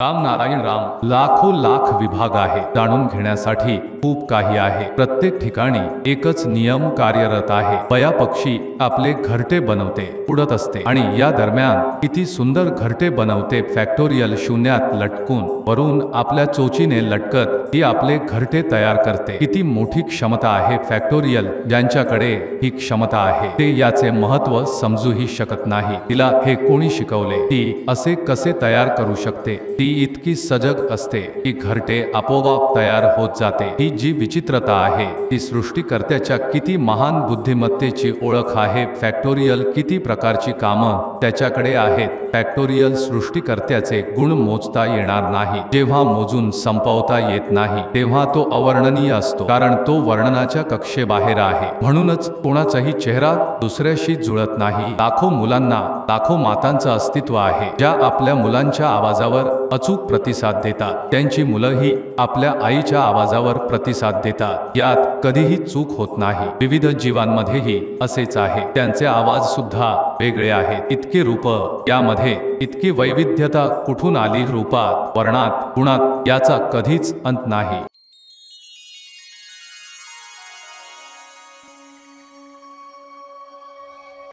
राम नारायण राम. लाखो लाख विभाग आहे. जाणून घेण्यासाठी खूप काही आहे. प्रत्येक ठिकाणी एकच नियम कार्यरत आहे. बया पक्षी आपले घरटे बनवते, उडत असते आणि या दरम्यान किती सुंदर घरटे बनवते. फॅक्टोरियल शून्यात लटकून वरून आपल्या चोचीने लटकत ती आपले घरटे तयार करते. किती मोठी क्षमता आहे फॅक्टोरियल ज्यांच्याकडे ही क्षमता आहे ते याचे महत्त्व समजूही शकत नाही. तिला हे कोणी शिकवले? ती असे कसे तयार करू शकते? ती इतकी सजग असते की घरटे आपोआप तयार होत जाते. ही जी विचित्रता आहे ती सृष्टीकर्त्याच्या किती महान बुद्धिमत्तेची ओळख आहे. फॅक्टोरियल किती प्रकारची कामं त्याच्याकडे आहेत. फॅक्टोरियल सृष्टीकर्त्याचे गुण मोजता येणार नाही. जेव्हा मोजून संपवता येत नाही तेव्हा तो अवर्णनीय असतो, कारण तो वर्णनाच्या कक्षेबाहेर आहे. म्हणूनच कोणाचाही चेहरा दुसऱ्याशी जुळत नाही. लाखो मुलांना, लाखो मातांचं अस्तित्व आहे ज्या आपल्या मुलांच्या आवाजावर अचूक प्रतिसाद देतात. त्यांची मुलंही आपल्या आईच्या आवाजावर प्रतिसाद देतात. यात कधीही चूक होत नाही. विविध जीवांमध्येही असेच आहे. त्यांचे आवाज सुद्धा वेगळे आहेत. इतके रूप, यामध्ये इतकी वैविध्यता कुठून आली? रूपात, वर्णात, गुणात याचा कधीच अंत नाही.